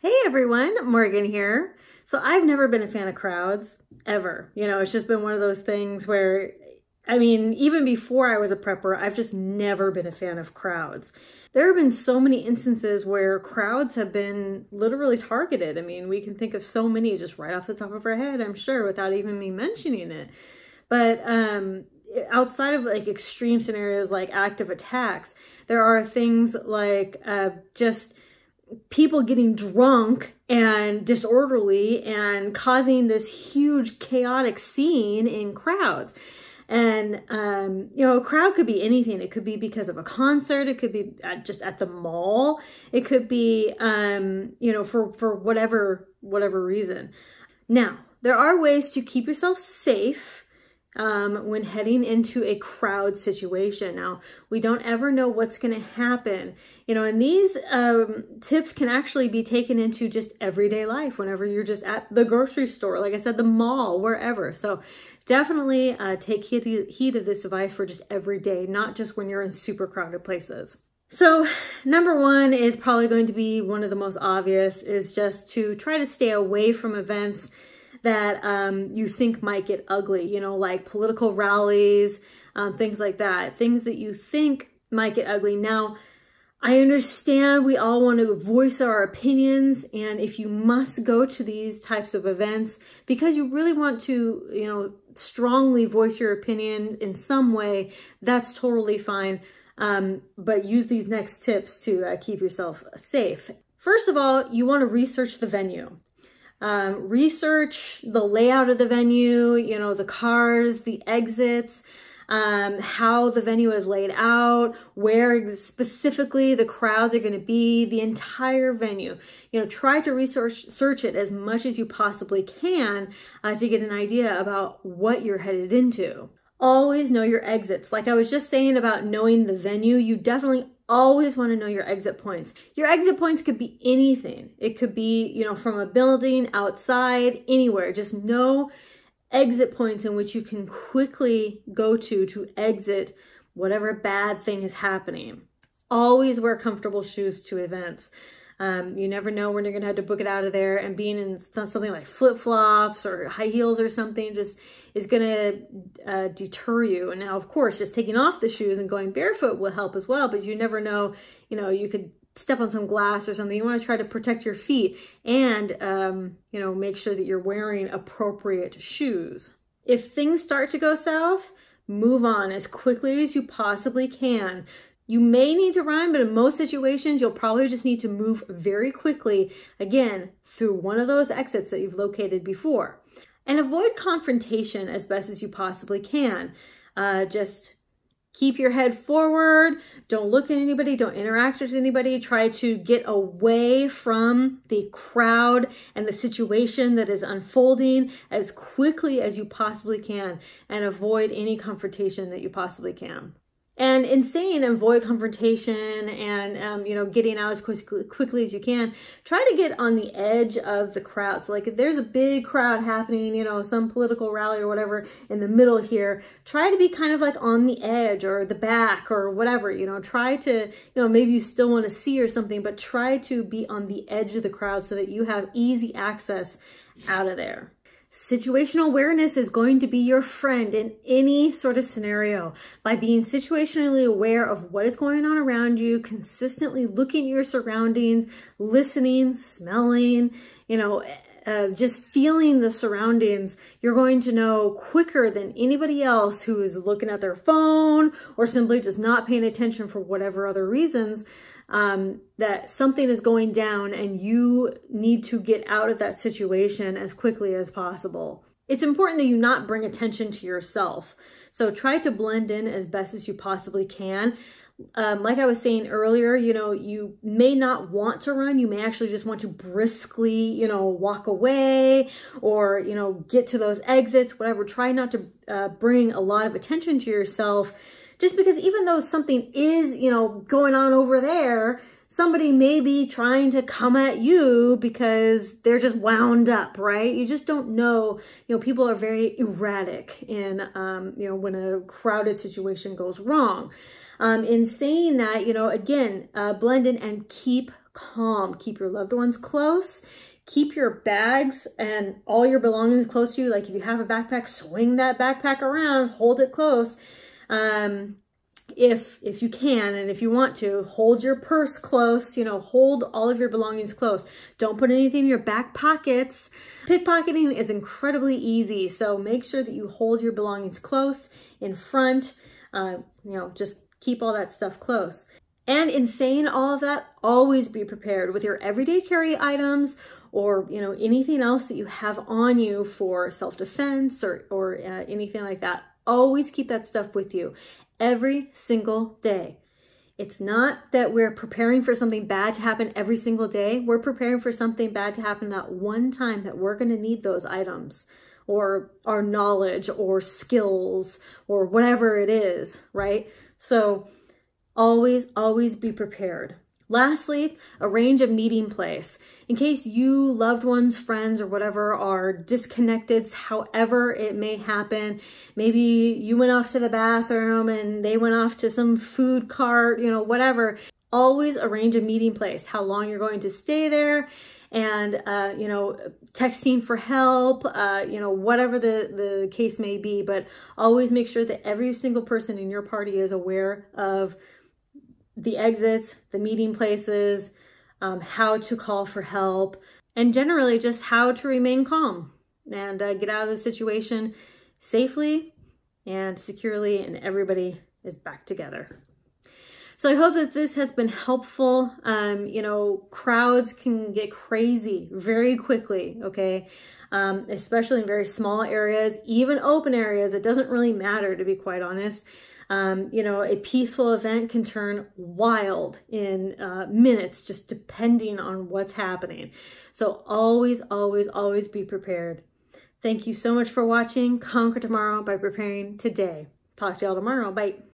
Hey everyone, Morgan here. So I've never been a fan of crowds, ever. You know, it's just been one of those things where, I mean, even before I was a prepper, I've just never been a fan of crowds. There have been so many instances where crowds have been literally targeted. I mean, we can think of so many just right off the top of our head, I'm sure, without even me mentioning it. But outside of like extreme scenarios like active attacks, there are things like just people getting drunk and disorderly and causing this huge chaotic scene in crowds. And, you know, a crowd could be anything. It could be because of a concert. It could be just at the mall. It could be, you know, for whatever reason. Now, there are ways to keep yourself safe when heading into a crowd situation. Now, we don't ever know what's going to happen, you know, and these tips can actually be taken into just everyday life whenever you're just at the grocery store, like I said, the mall, wherever. So definitely take heed of this advice for just every day, not just when you're in super crowded places. So number one is probably going to be one of the most obvious, is just to try to stay away from events that you think might get ugly, you know, like political rallies, things like that, things that you think might get ugly. Now, I understand we all want to voice our opinions, and if you must go to these types of events because you really want to, you know, strongly voice your opinion in some way, that's totally fine. But use these next tips to keep yourself safe. First of all, you want to research the venue. Research the layout of the venue, you know, the cars, the exits, how the venue is laid out, where specifically the crowds are going to be, the entire venue. You know, try to search it as much as you possibly can to get an idea about what you're headed into. Always know your exits. Like I was just saying about knowing the venue, you definitely always want to know your exit points. Your exit points could be anything. It could be, you know, from a building, outside, anywhere. Just know exit points in which you can quickly go to exit whatever bad thing is happening. Always wear comfortable shoes to events. You never know when you're going to have to book it out of there, and being in something like flip-flops or high heels or something just is going to deter you. And now, of course, just taking off the shoes and going barefoot will help as well, but you never know, you know, you could step on some glass or something. You want to try to protect your feet and, you know, make sure that you're wearing appropriate shoes. If things start to go south, move on as quickly as you possibly can. You may need to run, but in most situations, you'll probably just need to move very quickly, again, through one of those exits that you've located before. And avoid confrontation as best as you possibly can. Just keep your head forward. Don't look at anybody. Don't interact with anybody. Try to get away from the crowd and the situation that is unfolding as quickly as you possibly can, and avoid any confrontation that you possibly can. And in saying avoid confrontation and, you know, getting out as quickly as you can, try to get on the edge of the crowd. So like if there's a big crowd happening, you know, some political rally or whatever in the middle here, try to be kind of like on the edge or the back or whatever, you know, try to, you know, maybe you still want to see or something, but try to be on the edge of the crowd so that you have easy access out of there. Situational awareness is going to be your friend in any sort of scenario. By being situationally aware of what is going on around you, consistently looking at your surroundings, listening, smelling, you know, just feeling the surroundings, you're going to know quicker than anybody else who is looking at their phone or simply just not paying attention for whatever other reasons, that something is going down and you need to get out of that situation as quickly as possible. It's important that you not bring attention to yourself. So try to blend in as best as you possibly can. Like I was saying earlier, you know, you may not want to run. You may actually just want to briskly, you know, walk away or, you know, get to those exits, whatever. Try not to bring a lot of attention to yourself, just because even though something is, you know, going on over there, somebody may be trying to come at you because they're just wound up, right? You just don't know. You know, people are very erratic in, you know, when a crowded situation goes wrong. In saying that, you know, again, blend in and keep calm. Keep your loved ones close. Keep your bags and all your belongings close to you. Like if you have a backpack, swing that backpack around, hold it close. If you can, and if you want to, hold your purse close, you know, hold all of your belongings close. Don't put anything in your back pockets. Pickpocketing is incredibly easy, so make sure that you hold your belongings close in front. You know, just keep all that stuff close. And in saying all of that, always be prepared with your everyday carry items, or, you know, anything else that you have on you for self-defense or anything like that. Always keep that stuff with you every single day. It's not that we're preparing for something bad to happen every single day. We're preparing for something bad to happen that one time that we're going to need those items, or our knowledge or skills or whatever it is, right? So always, always be prepared. Lastly, arrange a meeting place. In case you, loved ones, friends, or whatever are disconnected, however it may happen. Maybe you went off to the bathroom and they went off to some food cart, you know, whatever. Always arrange a meeting place, how long you're going to stay there, and, you know, texting for help, you know, whatever the case may be. But always make sure that every single person in your party is aware of the exits, the meeting places, how to call for help, and generally just how to remain calm and get out of the situation safely and securely, and everybody is back together. So I hope that this has been helpful. You know, crowds can get crazy very quickly, okay? Especially in very small areas, even open areas. It doesn't really matter, to be quite honest. You know, a peaceful event can turn wild in minutes, just depending on what's happening. So always, always, always be prepared. Thank you so much for watching. Conquer tomorrow by preparing today. Talk to y'all tomorrow. Bye.